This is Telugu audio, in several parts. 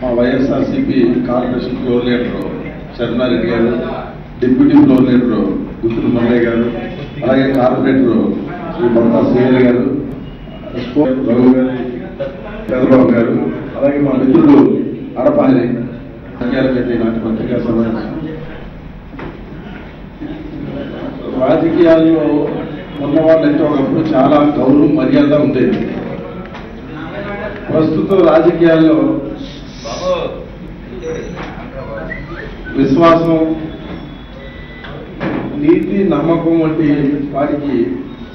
మా వైఎస్ఆర్సీపీ కార్పొరేషన్ ఫ్లోర్ లీడరు చరణారెడ్డి గారు, డిప్యూటీ ఫ్లోర్ లీడరు గుత్తులు మురళి గారు, అలాగే కార్పొరేటర్ శ్రీ బొత్తా శ్రీహరి గారు, రఘు గారు, పెదబాబు గారు, అలాగే మా మిత్రుడు అడపాని నాటి పత్రికా సమావేశం. రాజకీయాల్లో ఉన్నవాళ్ళంటే ఒకప్పుడు చాలా గౌరవం మర్యాద ఉండేది. ప్రస్తుతం రాజకీయాల్లో విశ్వాసం, నీతి, నమ్మకం వంటి వాటికి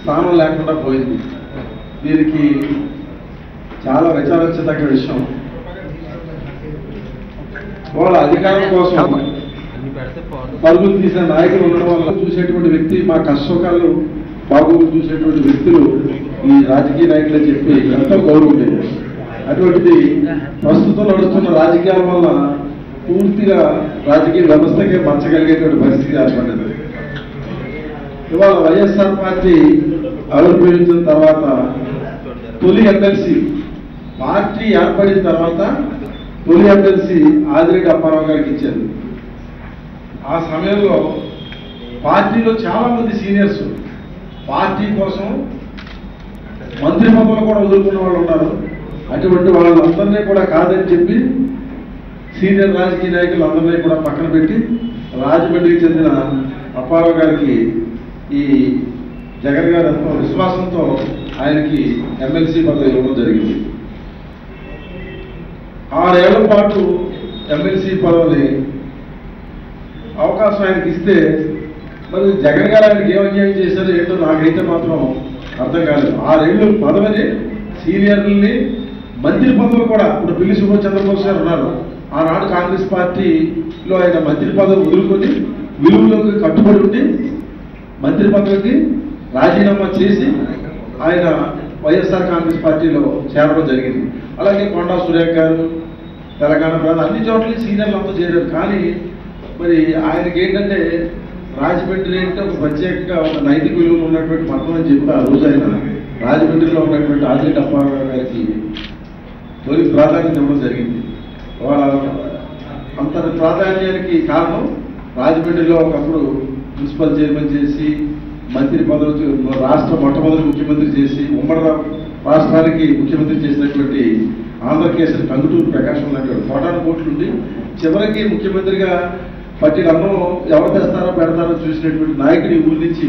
స్థానం లేకుండా పోయింది. దీనికి చాలా విచారించదగ్గ విషయం. వాళ్ళ అధికారం కోసం పరుగులు తీసిన నాయకులు ఉండడం వల్ల చూసేటువంటి వ్యక్తి, మా కష్టకాలు బాగోగులు చూసేటువంటి వ్యక్తులు ఈ రాజకీయ నాయకులే చెప్పి ఎంతో గౌరవం ఉండేది. అటువంటిది ప్రస్తుతం నడుస్తున్న రాజకీయాల వల్ల పూర్తిగా రాజకీయ వ్యవస్థకే పంచగలిగేటువంటి పరిస్థితి ఏర్పడింది. ఇవాళ వైఎస్ఆర్ పార్టీ ఆవిర్భవించిన తర్వాత తొలి ఎమ్మెల్సీ, పార్టీ ఏర్పడిన తర్వాత తొలి ఎమ్మెల్సీ ఆదిరెడ్డి అప్పారావు గారికి ఇచ్చారు. ఆ సమయంలో పార్టీలో చాలా మంది సీనియర్స్ పార్టీ కోసం మంత్రి పదవులు కూడా వదులుకున్న వాళ్ళు ఉన్నారు. అటువంటి వాళ్ళందరినీ కూడా కాదని చెప్పి సీనియర్ రాజకీయ నాయకులు అందరినీ కూడా పక్కన పెట్టి రాజమండ్రికి చెందిన అప్పారావు గారికి ఈ జగన్ గారు ఎంతో విశ్వాసంతో ఆయనకి ఎమ్మెల్సీ పదవి ఇవ్వడం జరిగింది. 6 ఏళ్ల పాటు ఎమ్మెల్సీ పదవిని అవకాశం ఆయనకి ఇస్తే మరి జగన్ గారు ఆయనకి ఏం అన్యాయం చేశారో ఏంటో నాకైతే మాత్రం అర్థం కాలేదు. 6 ఏళ్ళు పదవిని, సీనియర్లని, మంత్రి పదవులు కూడా ఇప్పుడు పిల్లి సుభాష్ చంద్రబోస్ గారు ఉన్నారు. ఆనాడు కాంగ్రెస్ పార్టీలో ఆయన మంత్రి పదవి వదులుకొని విలువలోకి కట్టుబడి ఉండి మంత్రి పదవికి రాజీనామా చేసి ఆయన వైఎస్ఆర్ కాంగ్రెస్ పార్టీలో చేరడం జరిగింది. అలాగే కొండా సురేఖ గారు, తెలంగాణ ప్రాంతం అన్ని చోట్ల సీనియర్లు అంతా చేరారు. కానీ మరి ఆయనకి ఏంటంటే రాజమండ్రి అంటే ఒక ప్రత్యేకంగా ఒక నైతిక విలువలు ఉన్నటువంటి పట్టణం అని చెప్పి ఆ రోజు ఆయన రాజమండ్రిలో ఉన్నటువంటి ఆదిరెడ్డి అప్పారావు గారికి తొలి ప్రాధాన్యత ఇవ్వడం జరిగింది. వాళ్ళ అంత ప్రాధాన్యానికి కారణం రాజమండ్రిలో ఒకప్పుడు మున్సిపల్ చైర్మన్ చేసి మంత్రి పదవి, రాష్ట్ర మొట్టమొదటి ముఖ్యమంత్రి చేసి ఉమ్మడి రాష్ట్రానికి ముఖ్యమంత్రి చేసినటువంటి ఆంధ్రకేసరి కందుటూరు ప్రకాశం లాంటి కోటాను కోట్లు ఉండి చివరికి ముఖ్యమంత్రిగా పట్టిన అన్నం ఎవరు తెస్తారో పెడతారో చూసినటువంటి నాయకుడి ఊరి నుంచి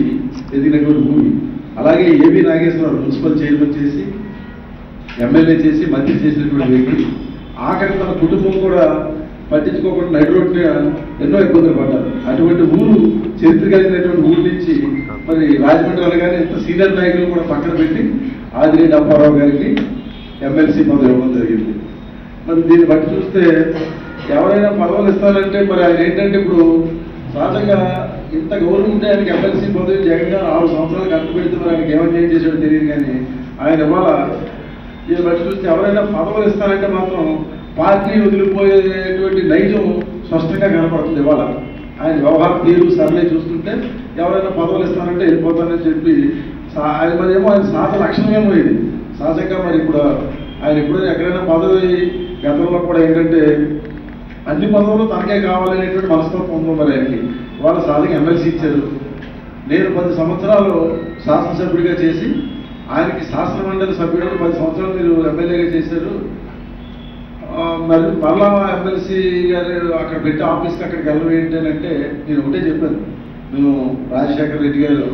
ఎదిగినటువంటి ఊరి. అలాగే ఏబి నాగేశ్వరరావు మున్సిపల్ చైర్మన్ చేసి ఎమ్మెల్యే చేసి మంత్రి చేసినటువంటి వ్యక్తి. ఆఖరి తన కుటుంబం కూడా పట్టించుకోకుండా నడి రోడ్డున ఎన్నో ఇబ్బందులు పడ్డారు. అటువంటి ఊరు, చరిత్ర కలిగినటువంటి ఊరి నుంచి మరి రాజమండ్రి అనగానే ఇంత సీనియర్ నాయకులు కూడా పక్కన పెట్టి ఆదిరెడ్డి అప్పారావు గారికి ఎమ్మెల్సీ పదవి ఇవ్వడం జరిగింది. మరి దీన్ని బట్టి చూస్తే ఎవరైనా పదవులు ఇస్తారంటే మరి ఆయన ఏంటంటే ఇప్పుడు సహజంగా ఇంత గౌరవం ఉంటే ఆయనకి ఎమ్మెల్సీ పదవి జగన్ గారు 6 సంవత్సరాలు కట్టు పెడితే మరి ఆయనకి ఏమన్యాయం చేసాడో తెలియదు. కానీ ఆయన ఇవాళ దీన్ని బట్టి చూస్తే ఎవరైనా పదవులు ఇస్తారంటే మాత్రం పార్టీ వదిలిపోయేటువంటి నైజం స్పష్టంగా కనపడుతుంది. ఇవాళ ఆయన వ్యవహార తీరు సరళే చూస్తుంటే ఎవరైనా పదవులు ఇస్తారంటే వెళ్ళిపోతానని చెప్పి ఆయన మరి ఏమో ఆయన సాధ లక్షణమేమో ఇది. సహజంగా మరి ఇప్పుడు ఆయన ఎప్పుడైనా ఎక్కడైనా పదవి గతంలో కూడా ఏంటంటే అన్ని పదవులు తనకే కావాలనేటువంటి మనస్తత్వం ఉందో మరి ఆయనకి. వాళ్ళ సహజంగా ఎమ్మెల్సీ ఇచ్చారు. నేను 10 సంవత్సరాలు శాసనసభ్యుడిగా చేసి ఆయనకి శాసనమండలి సభ్యుడిగా 10 సంవత్సరాలు మీరు ఎమ్మెల్యేగా చేశారు. మరి మరలా ఎమ్మెల్సీ గారు అక్కడ పెట్టి ఆఫీస్కి అక్కడికి వెళ్ళడం ఏంటి అని అంటే నేను ఒకటే చెప్పాను. నేను రాజశేఖర రెడ్డి గారు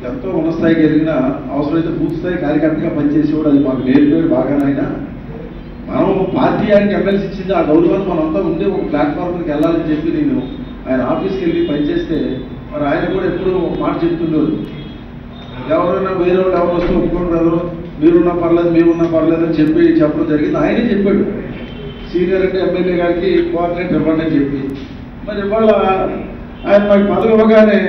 ఎంతో ఉన్న స్థాయికి ఎదిగిన అవసరమైతే పూర్తి స్థాయి కార్యకర్తగా పనిచేసేవాడు. అది మాకు నేర్పేది బాగానైనా మనం పార్టీ ఆయనకి ఎమ్మెల్సీ ఇచ్చింది, ఆ గౌరవాన్ని మనంతా ఉండే ఒక ప్లాట్ఫామ్కి వెళ్ళాలని చెప్పి నేను ఆయన ఆఫీస్కి వెళ్ళి పనిచేస్తే మరి ఆయన కూడా ఎప్పుడూ మాట చెప్తుండేవారు. ఎవరైనా వేరే వాళ్ళు ఎవరు వస్తే ఒప్పుకుంటారు, మీరున్నా పర్లేదు మేమున్నా పర్లేదు అని చెప్పడం జరిగింది. ఆయనే చెప్పాడు సీనియర్ అంటే ఎమ్మెల్యే గారికి కోఆర్డినేటర్ ఇవ్వండి అని చెప్పి. మరి ఇవాళ ఆయన నాకు పదవి ఇవ్వగానే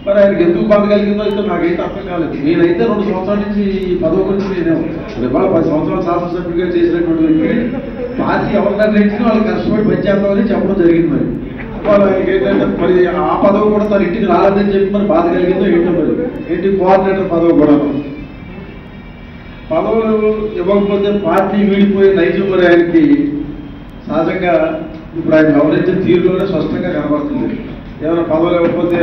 మరి ఆయనకి ఎందుకు బాధ కలిగిందో అయితే నాకైతే అర్థం కాలేదు. నేనైతే 2 సంవత్సరాల నుంచి ఈ పదవి గురించి నేనే ఇవాళ 10 సంవత్సరాలు శాసనసభ్యుడిగా చేసినటువంటి వ్యక్తి పార్టీ ఎవరు నిర్ణయించినా వాళ్ళు కష్టపడి పనిచేద్దామని చెప్పడం జరిగింది. మరి వాళ్ళు ఆయనకి ఏంటంటే మరి ఆ పదవి కూడా తన ఇంటికి రాలేదని చెప్పి మరి బాధ కలిగిందో ఏంటో మరి ఏంటి కోఆర్డినేటర్ పదవి కూడా పదవులు ఇవ్వకపోతే పార్టీ వీడిపోయే నైజం మరి ఆయనకి సహజంగా ఇప్పుడు ఆయన వ్యవహరించిన తీరులోనే స్పష్టంగా కనబడుతుంది. ఏమైనా పదవులు ఇవ్వకపోతే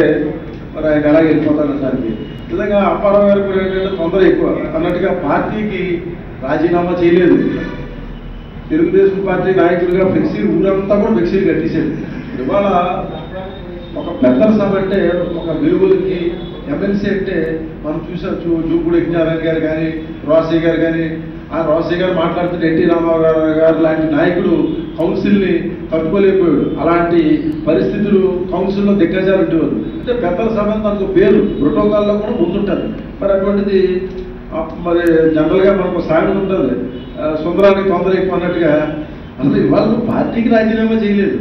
మరి ఆయన ఎలా వెళ్ళిపోతాడటానికి. నిజంగా అప్పారావు గారు కూడా ఏంటంటే తొందర ఎక్కువ అన్నట్టుగా పార్టీకి రాజీనామా చేయలేదు. తెలుగుదేశం పార్టీ నాయకుడిగా ఫ్లెక్సీ ఊరంతా కూడా ఫ్లెక్సీలు కట్టేసేది. ఇవాళ ఒక పెద్దల సభ అంటే ఒక విలువలకి ఎమ్మెల్సీ అంటే మనం చూసాం. జూపుడు యజ్ఞారాయణ గారు కానీ రోసయ్య గారు కానీ, ఆ రోసయ్య గారు మాట్లాడుతున్న ఎన్టీ రామారావు గారు లాంటి నాయకుడు కౌన్సిల్ని తట్టుకోలేకపోయాడు. అలాంటి పరిస్థితులు కౌన్సిల్లో దిగ్గజాలు ఉండేవారు. అంటే పెద్దల సభ తనకు పేరు ప్రోటోకాల్లో కూడా ముందుంటారు. మరి అటువంటిది మరి జనరల్గా మనకు సాయం ఉంటుంది, సుందరానికి తొందర ఎక్కువ అన్నట్టుగా. అసలు ఇవాళ నువ్వు పార్టీకి రాజీనామా చేయలేదు,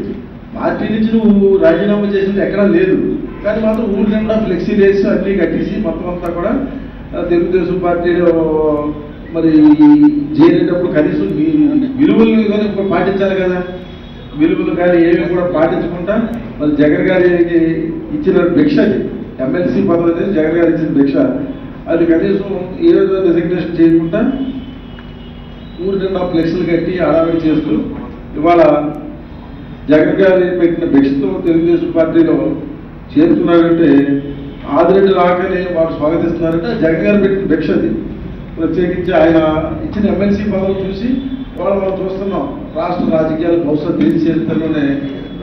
పార్టీ నుంచి నువ్వు రాజీనామా చేసింది ఎక్కడా లేదు. కానీ మాత్రం ఊరి నిండా ఫ్లెక్సీలు వేసి అన్నీ కట్టేసి మొత్తం అంతా కూడా తెలుగుదేశం పార్టీలో మరి చేరేటప్పుడు కనీసం విలువలు కానీ పాటించాలి కదా. విలువలు కానీ ఏమి కూడా పాటించకుండా మరి జగన్ గారికి ఇచ్చిన భిక్ష, ఎమ్మెల్సీ పదవి అనేది జగన్ గారు ఇచ్చిన భిక్ష, అది కనీసం ఏ విధంగా డెసిగ్నేషన్ చేయకుండా ఊరి నిండా ఫ్లెక్సీలు కట్టి ఆడావిడి చేస్తూ ఇవాళ జగన్ గారి పెట్టిన భిక్షతో తెలుగుదేశం పార్టీలో చేరుతున్నారంటే, ఆదిరెడ్డి రాకని వారు స్వాగతిస్తున్నారంటే జగన్ గారు పెట్టిన భిక్ష అది. ప్రత్యేకించి ఆయన ఇచ్చిన ఎమ్మెల్సీ పదవులు చూసి మనం చూస్తున్నాం. రాష్ట్ర రాజకీయాలు బహుశా దేశ చరిత్రలోనే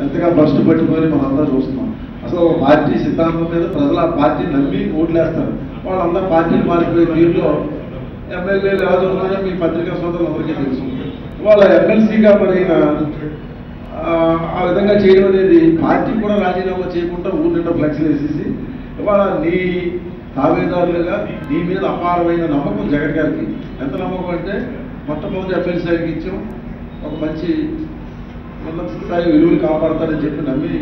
ఎంతగా బస్టు పట్టిపోయి మనం అందరూ చూస్తున్నాం. అసలు ఒక పార్టీ సిద్ధాంతం మీద ప్రజలు ఆ పార్టీ నమ్మి ఓట్లేస్తారు. వాళ్ళందరూ పార్టీలు మారిపోయే తీరులో ఎమ్మెల్యేలు ఎవరు ఉన్నారో మీ పత్రికా సోదరులు అందరికీ తెలుసు. వాళ్ళ ఎమ్మెల్సీగా మరి ఆ విధంగా చేయడం అనేది, పార్టీ కూడా రాజీనామా చేయకుండా ఊరి నిండా ఫ్లెక్స్లు వేసేసి ఇవాళ నీ తావేదారులుగా నీ మీద అపారమైన నమ్మకం జగన్ గారికి. ఎంత నమ్మకం అంటే మొట్టమొదటి ఎమ్మెల్సీ గారికి ఇచ్చాం, ఒక మంచి ఉన్నత స్థాయి విలువలు కాపాడతారని చెప్పి నమ్మి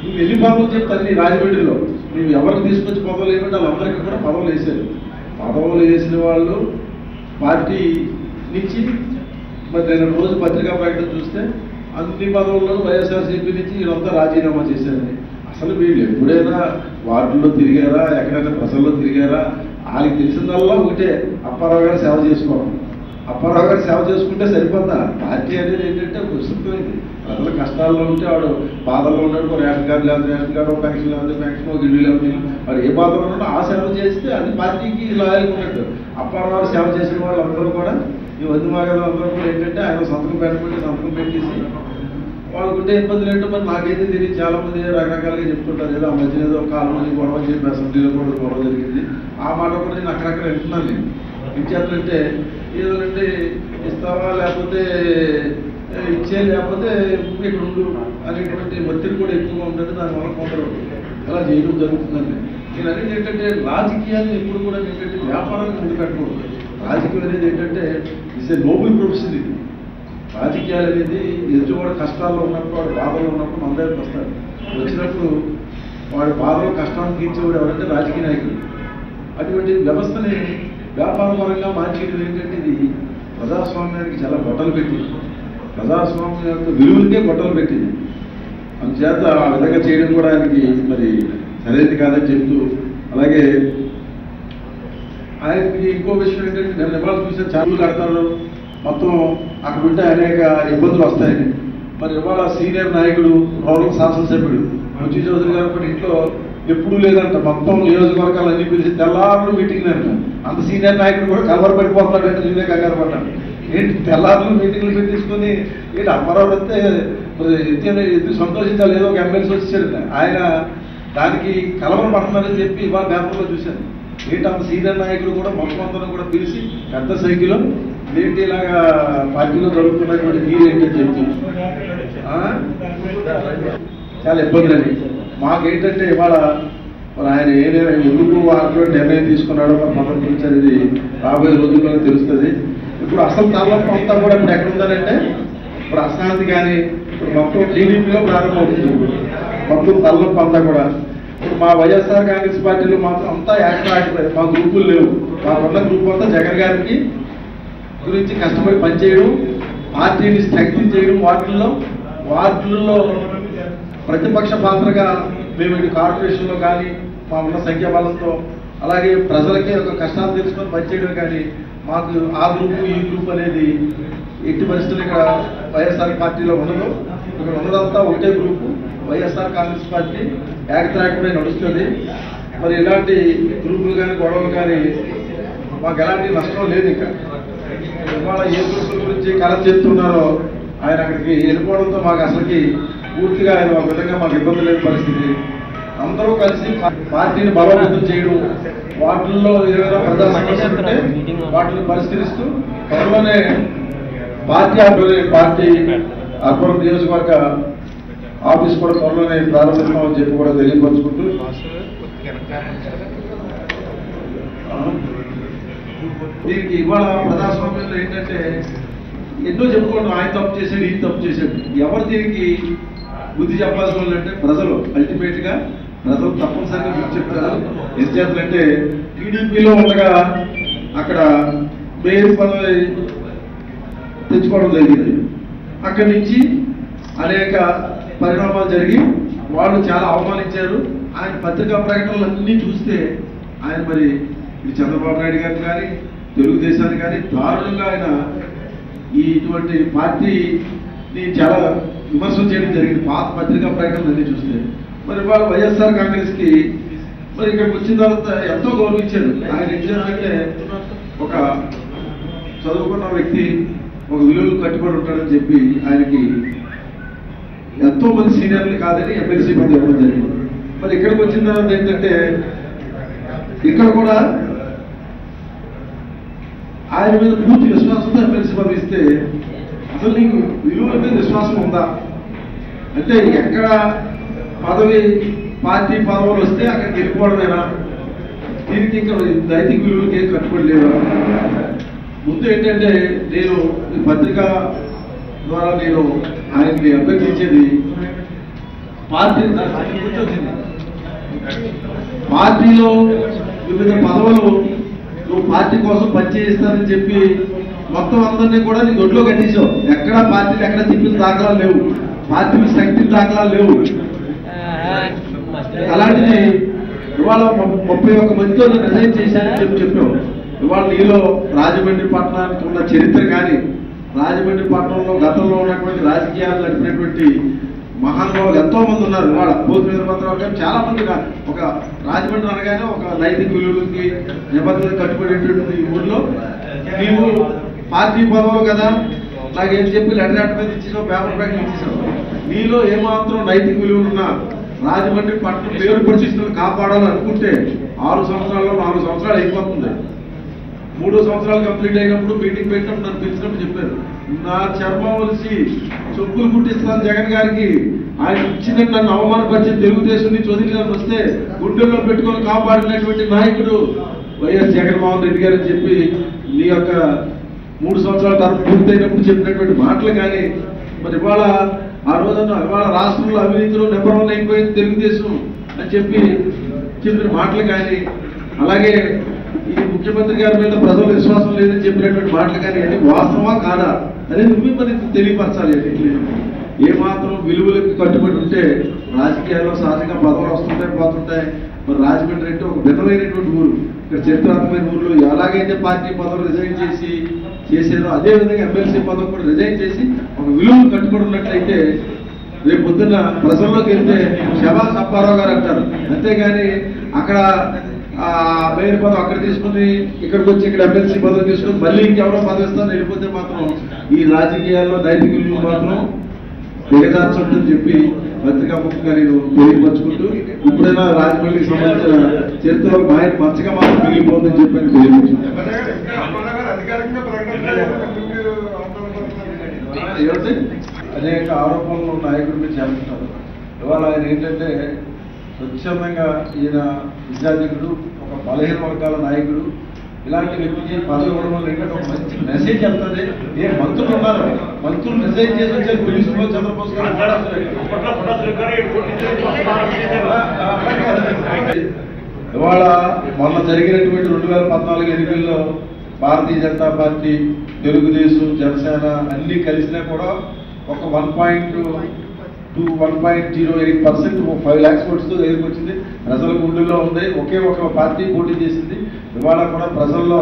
నువ్వు ఎన్ని పదవులు చెప్తాను. నీ రాజమండ్రిలో నువ్వు ఎవరికి తీసుకొచ్చి పదవులు వేయమంటే వాళ్ళందరికీ కూడా పదవులు వేసారు. పదవులు వేసిన వాళ్ళు పార్టీ నుంచి మరి నేను రోజు పత్రికా ప్రకటన చూస్తే అన్ని పదవుల్లో వైఎస్ఆర్సీపీ నుంచి వీళ్ళంతా రాజీనామా చేశారని. అసలు వీళ్ళు ఎప్పుడైనా వార్డుల్లో తిరిగారా, ఎక్కడైనా ప్రజల్లో తిరిగారా? వాళ్ళకి తెలిసిందల్లా ఒకటే, అప్పారావు గారు సేవ చేసుకోవడం. అప్పారావు గారు సేవ చేసుకుంటే సరిపోతా. పార్టీ అనేది ఏంటంటే ఒక విస్తృతమైంది. ప్రజల కష్టాల్లో ఉంటే వాడు బాధల్లో ఉన్నాడు, రేషన్ కార్డు లేదు, రేషన్ కార్డు, పెన్షన్ లేదు, పెన్షన్, ఒక ఇల్లు లేదు, వాడు ఏ బాధలో ఉన్నాడో ఆ సేవ చేస్తే అది పార్టీకి లాయల్ ఉన్నట్టు. అప్పారావు గారు సేవ చేసిన వాళ్ళందరూ కూడా, ఈ వద్దుమాగలు అందరూ కూడా ఏంటంటే ఆయన సంతకం పెట్టేసి వాళ్ళకుంటే ఇబ్బందులు ఏంటో మరి నాకైతే తెలియదు. చాలా మంది రకరకాలుగా చెప్తుంటారు. ఏదో ఆ మధ్యన ఏదో కాలం గొడవ చెప్పి అసెంబ్లీలో కూడా గొడవ జరిగింది. ఆ మాట కూడా నేను అక్కడక్కడ వింటున్నాను. నేను ఏం చేస్తానంటే ఏదంటే ఇస్తావా లేకపోతే ఇచ్చే, లేకపోతే ఇక్కడ ఉండు అనేటువంటి ఒత్తిడి కూడా ఎక్కువగా ఉంటుంది. దానివల్ల కొందరు అలా చేయడం జరుగుతుందండి. నేను అనేది ఏంటంటే రాజకీయాన్ని ఎప్పుడు కూడా ఏంటంటే వ్యాపారాన్ని ముందు పెట్టకూడదు. రాజకీయం అనేది ఏంటంటే ఇట్స్ ఏ నోబుల్ ప్రొఫెషన్. ఇది రాజకీయాలు అనేది ఎదుటివాడు కష్టాల్లో ఉన్నప్పుడు, వాడు బాధలో ఉన్నప్పుడు మన దగ్గరకు వస్తాడు. వచ్చినప్పుడు వాడి బాధలో కష్టాన్ని తీర్చేవాడు ఎవరంటే రాజకీయ నాయకుడు. అటువంటి వ్యవస్థని వ్యాపారపరంగా మార్చేది ఏంటంటే ఇది ప్రజాస్వామ్యానికి చాలా గొట్టలు పెట్టింది. ప్రజాస్వామ్యం యొక్క విలువలకే గొట్టలు పెట్టింది. అందుచేత ఆ విధంగా చేయడం కూడా ఆయనకి మరి సరైనది కాదని చెప్తూ, అలాగే ఆయనకి ఇంకో విషయం ఏంటంటే నేను ఇవాళ చూసే ఛానల్ కడతారు మొత్తం అక్కడ ఉంటే అనేక ఇబ్బందులు వస్తాయని. మరి ఇవాళ సీనియర్ నాయకుడు రూరల్ శాసనసభ్యుడు బుజ్జి చౌదరి గారు కూడా ఇంట్లో ఎప్పుడూ లేదంట. మొత్తం నియోజకవర్గాలు అన్ని పిలిచి తెల్లారులు మీటింగ్ అంట. అంత సీనియర్ నాయకుడు కూడా కలవర పడిపోతున్నాడంటే నేనే కంగారు పడ్డాను. ఏంటి తెల్లారులు మీటింగ్లు పెట్టించుకొని ఏంటి అమ్మారావు వస్తే ఎందుకు సంతోషించాలి, ఏదో ఒక ఎమ్మెల్సీ వచ్చేసాడు. ఆయన దానికి కలవర పడుతున్నారని చెప్పి ఇవాళ పేపర్లో చూశాను. ఏంటి అంత సీనియర్ నాయకులు కూడా మొత్తం అందరం కూడా పిలిచి పెద్ద సైకిలో ఏంటి ఇలాగా పార్టీలో జరుగుతున్నటువంటి మీరేంటని చెప్పి చాలా ఇబ్బంది అండి. మాకేంటంటే ఇవాళ మరి ఆయన ఎందుకు అటువంటి నిర్ణయం తీసుకున్నాడో మన పదవి గురించి అనేది రాబోయే రోజుల్లోనే తెలుస్తుంది. ఇప్పుడు అసలు తలనొప్పి అంతా కూడా ఇప్పుడు ఎక్కడ ఉందనంటే ఇప్పుడు అశాంతి కానీ ఇప్పుడు మొత్తం టీడీపీలో ప్రారంభమవుతుంది. మొత్తం తలనొప్పి అంతా కూడా ఇప్పుడు మా వైఎస్ఆర్ కాంగ్రెస్ పార్టీలో మాత్రం అంతా యాక్టివ్. మా గ్రూపులు లేవు. మాకున్న గ్రూప్ అంతా జగన్ గారికి గురించి కష్టపడి పనిచేయడం, పార్టీని స్ట్రెంగ్తన్ చేయడం, వార్డుల్లో ప్రతిపక్ష పాత్రగా మేము ఇటు కార్పొరేషన్లో కానీ మా ఉన్న సంఖ్యాబలంతో అలాగే ప్రజలకి ఒక కష్టాలు తెలుసుకొని పనిచేయడం కానీ మాకు ఆ గ్రూప్ ఈ గ్రూప్ అనేది ఎట్టి పరిస్థితులు ఇక్కడ వైఎస్ఆర్ పార్టీలో ఉండదు. ఇక్కడ ఉన్నదంతా ఒకటే గ్రూపు, వైఎస్ఆర్ కాంగ్రెస్ పార్టీ ఏకత్రాటమే నడుస్తుంది. మరి ఇలాంటి గ్రూపులు కానీ గొడవలు కానీ మాకు ఎలాంటి నష్టం లేదు. ఇక్కడ ఇవాళ ఏ గ్రూపుల గురించి కలెక్ట్ చేస్తున్నారో ఆయన అక్కడికి వెళ్ళిపోవడంతో మాకు అసలుకి పూర్తిగా ఆయన ఒక విధంగా మాకు ఇబ్బంది లేని పరిస్థితి. అందరూ కలిసి పార్టీని బలోపేతం చేయడం, వాటిల్లో ఏదైనా ప్రజా సమస్యలు ఉంటే వాటిని పరిష్కరిస్తూ త్వరలోనే పార్టీ అర్బన్ నియోజకవర్గ ఆఫీస్ కూడా త్వరలోనే ప్రారంభిస్తామని చెప్పి కూడా తెలియపరుచుకుంటూ దీనికి ఇవాళ ప్రజాస్వామ్యంలో ఏంటంటే ఎన్నో చెప్పుకోండి, ఆయన తప్పు చేశాడు, ఈయన తప్పు చేశాడు. ఎవరు దీనికి బుద్ధి చెప్పాల్సిన వాళ్ళు అంటే ప్రజలు. అల్టిమేట్ గా ప్రజలు తప్పనిసరిగా బుద్ధి చెప్తారు. ఏం చేస్తారంటే టీడీపీలో ఉండగా అక్కడ మేయర్ పదవి తెచ్చుకోవడం జరిగింది. అక్కడి నుంచి అనేక పరిణామాలు జరిగి వాళ్ళు చాలా అవమానించారు. ఆయన పత్రికా ప్రకటనలు అన్నీ చూస్తే ఆయన మరి ఇది చంద్రబాబు నాయుడు గారిని కానీ తెలుగుదేశాన్ని కానీ దారుణంగా ఆయన ఇటువంటి పార్టీని చాలా విమర్శలు చేయడం జరిగింది. పాత పత్రికా ప్రకటనలు అన్నీ చూస్తే మరి వాళ్ళు వైఎస్ఆర్ కాంగ్రెస్ కి మరి ఇక్కడికి వచ్చిన తర్వాత ఎంతో గౌరవించారు. ఆయన ఏం చేయాలంటే ఒక చదువుకున్న వ్యక్తి, ఒక విలువలు కట్టుబడి ఉంటాడని చెప్పి ఆయనకి ఎంతో మంది సీనియర్లు కాదని ఎమ్మెల్సీ పదవి ఇవ్వడం జరిగింది. మరి ఇక్కడికి వచ్చిన తర్వాత ఏంటంటే ఇక్కడ కూడా ఆయన మీద పూర్తి విశ్వాసంతో ఎమ్మెల్సీ పదవి ఇస్తే అసలు నీకు విలువల మీద విశ్వాసం ఉందా అంటే ఎక్కడ పదవి పార్టీ పదవులు వస్తే అక్కడికి వెళ్ళిపోవడమేనా? దీనికి ఇంకా నైతిక విలువలకి ఏం కట్టుబడి లేదా? ముందు ఏంటంటే నేను ఈ పత్రిక ద్వారా నేను ఆయన్ని అభ్యర్థించేది పార్టీలో వివిధ పదవులు నువ్వు పార్టీ కోసం పనిచేస్తానని చెప్పి మొత్తం అందరినీ కూడా నీ దొడ్లో కట్టేశావు. ఎక్కడా పార్టీలు ఎక్కడ తిప్పిన దాఖలాలు లేవు, పార్టీ శక్తి దాఖలాలు లేవు. అలాంటిది ఇవాళ 31 మందితో రిజైన్ చేశానని చెప్పావు. ఇవాళ నీలో రాజమండ్రి పట్టణానికి ఉన్న చరిత్ర కానీ, రాజమండ్రి పట్టణంలో గతంలో ఉన్నటువంటి రాజకీయాలు నడిపినటువంటి మహానుభావులు ఎంతో మంది ఉన్నారు. ఇవాళ బోధ వీరభద్రరావు గారు చాలా మంది ఒక రాజమండ్రి అనగానే ఒక నైతిక విలువలకి నిబద్ధత కట్టుబడేటువంటి ఊళ్ళో నీవు పార్టీ పదవులు కదా నాకేం చెప్పి లెటర్ మీద ఇచ్చేసావు, పేపర్ బ్యాగ్ ఇచ్చేసావు. నీలో ఏమాత్రం నైతిక విలువలున్నా రాజమండ్రి పట్టణం పేరు పరిస్థితులను కాపాడాలని అనుకుంటే 6 సంవత్సరాల్లో 4 సంవత్సరాలు అయిపోతుంది. 3వ సంవత్సరాలు కంప్లీట్ అయినప్పుడు మీటింగ్ పెట్టినప్పుడు నన్ను పిలిచినప్పుడు చెప్పారు, నా చర్మం వలిసి చెప్పులు కుట్టిస్తాను జగన్ గారికి, ఆయన ఇచ్చిన నన్ను అవమానపరిచి తెలుగుదేశం నుంచి వదిలి నన్ను వస్తే గుండెల్లో పెట్టుకొని కాపాడినటువంటి నాయకుడు వైఎస్ జగన్మోహన్ రెడ్డి గారు అని చెప్పి నీ యొక్క 3 సంవత్సరాల టర్మ్ పూర్తయినప్పుడు చెప్పినటువంటి మాటలు కానీ మరి ఇవాళ ఆ రోజున ఇవాళ రాష్ట్రంలో అవినీతిలో నెంబర్ 1 అయిపోయింది తెలుగుదేశం అని చెప్పి చెప్పిన మాటలు కానీ, అలాగే ఈ ముఖ్యమంత్రి గారి మీద ప్రజల విశ్వాసం లేదని చెప్పినటువంటి మాటలు కానీ అన్ని వాస్తవమా కాదా అనేది నువ్వే మరి తెలియపరచాలి. ఏమాత్రం విలువలకు కట్టుబడి ఉంటే రాజకీయాల్లో సహజంగా పదవులు వస్తుంటాయి పోతుంటాయి. మరి రాజమండ్రి అంటే ఒక భిన్నమైనటువంటి ఊరు, ఇక్కడ చరిత్రాత్మకమైన ఊర్లో ఎలాగైతే పార్టీ పదవులు రిజైన్ చేసేదో అదేవిధంగా ఎమ్మెల్సీ పదవి కూడా రిజైన్ చేసి ఒక విలువలు కట్టుబడి ఉన్నట్లయితే రేపు పొద్దున్న ప్రజల్లోకి వెళ్తే శభాష్ అప్పారావు గారు అంటారు. అంతేగాని అక్కడ మేయర్ పదవి అక్కడ తీసుకుని ఇక్కడికి వచ్చి ఇక్కడ ఎమ్మెల్సీ పదవి తీసుకుని మళ్ళీ ఇంకెవరో పదవి ఇస్తాను వెళ్ళిపోతే మాత్రం ఈ రాజకీయాల్లో నైతిక విలువలు మాత్రం దిగజార్చుంటుందని చెప్పి పత్రికా ముఖ్యంగా నేను తెలియపరుచుకుంటూ ఇప్పుడైనా రాజమండ్రికి సంబంధించిన చరిత్రలో మంచిగా మాత్రం మిగిలిపోతుందని చెప్పి తెలియపరుచుకుంటాను. ఏమంటే అనేక ఆరోపణలు నాయకుడి మీద చేస్తున్నారు. ఇవాళ ఆయన ఏంటంటే స్వచ్ఛందంగా ఈయన విద్యార్థికుడు, ఒక బలహీన వర్గాల నాయకుడు, ఇలాంటి వ్యక్తికి పదవి ఇవ్వడం వల్ల ఏంటంటే ఒక మంచి మెసేజ్ వెళ్తుంది. ఏ మంత్రులు ఉన్నారు, మంత్రులు రిజైన్ చేసి వచ్చే పోలీసులో చంద్రబోస్ గారు ఇవాళ మొన్న జరిగినటువంటి 2014 ఎన్నికల్లో భారతీయ జనతా పార్టీ, తెలుగుదేశం, జనసేన అన్ని కలిసినా కూడా ఒక 1.08% 5 lakhs ఓట్స్తో దగ్గరికి వచ్చింది. ప్రజల గుండెల్లో ఉంది. ఒకే ఒక పార్టీ పోటీ చేసింది. ఇవాళ కూడా ప్రజల్లో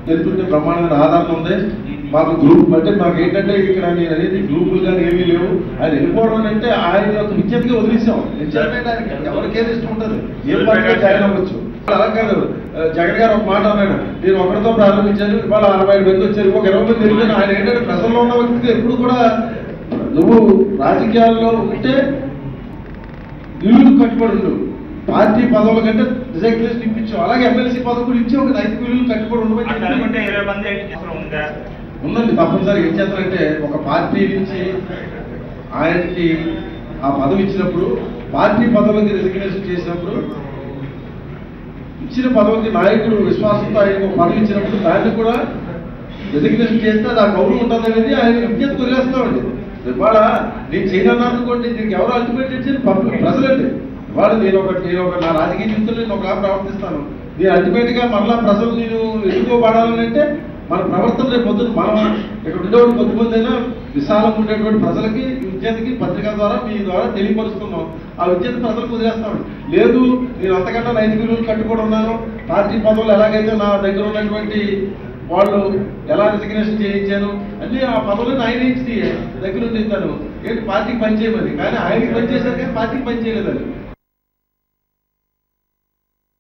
వెళ్తుంటే బ్రహ్మాండమైన ఆదరణ ఉంది. మాకు గ్రూప్ అంటే మాకు ఏంటంటే ఇక్కడ నేను అనేది గ్రూపులు కానీ ఏమీ లేవు. ఆయన వెళ్ళిపోవడం అంటే ఆయన యొక్క విజ్ఞతగా వదిలేసాం. నిజానికి ఆయనకి ఎవరికేది ఇష్టం ఉంటుంది, ఏ పార్టీలో జాయిన్ అవ్వచ్చు. అలా కాదు, జగన్ గారు ఒక మాట అన్నాడు, నేను ఒకరితో ప్రారంభించాను, ఇవాళ 65 మంది వచ్చారు, ఒక 20 మంది తెలియదు. ఆయన ఏంటంటే ప్రజల్లో ఉన్న వ్యక్తిగా ఎప్పుడు కూడా నువ్వు రాజకీయాల్లో ఉంటే నిలువుకు కట్టుబడి ఉండు. పార్టీ పదవుల కంటే రిజైగ్నేషన్ ఇప్పించావు, అలాగే ఎమ్మెల్సీ పదవి కూడా ఇచ్చి ఒక నైతిక విలువలు కట్టుబడి ఉందండి. తప్పనిసరిగా ఏం చేస్తారంటే ఒక పార్టీ నుంచి ఆయనకి ఆ పదవి ఇచ్చినప్పుడు, పార్టీ పదవులకి రిజిగ్నేషన్ చేసినప్పుడు, ఇచ్చిన పదవికి నాయకుడు విశ్వాసంతో ఆయనకు పదవి ఇచ్చినప్పుడు దాన్ని కూడా రిజిగ్నేషన్ చేస్తే అది ఆ గౌరవం ఉంటుంది అనేది ఆయన విజ్ఞప్తి వదిలేస్తామండి. ఇవాళ నేను చేయనన్నాను అనుకోండి, దీనికి ఎవరు అల్టిమేట్ ఇచ్చేది ప్రజలండి. ఇవాళ నేను ఒక నా రాజకీయ జీవితంలో నేను ఒకలా ప్రవర్తిస్తాను, నేను అల్టిమేట్ గా మరలా ప్రజలు నేను ఎదుర్కోబడాలని అంటే మన ప్రవర్తన రేపు పొద్దున మనం ఇక్కడ ఉండేవాడు కొద్దిమంది అయినా విశాలంగా ఉండేటువంటి ప్రజలకి విద్యార్థికి పత్రిక ద్వారా మీ ద్వారా తెలియపరుస్తున్నాం. ఆ విద్యార్థి ప్రజలకు వదిలేస్తామండి. లేదు నేను అంతకన్నా నైతిక విలువలు కట్టుబడి ఉన్నాను, పార్టీ పదవులు ఎలాగైతే నా దగ్గర ఉన్నటువంటి వాళ్ళు ఎలా రిజిగ్నేషన్ చేయించాను అన్ని ఆ పదవులను ఆయన ఇచ్చి దగ్గర ఉండి ఇస్తాను ఏంటి పార్టీకి పనిచేయమని. కానీ ఆయనకి పనిచేశారు కానీ పార్టీకి పనిచేయలేదని.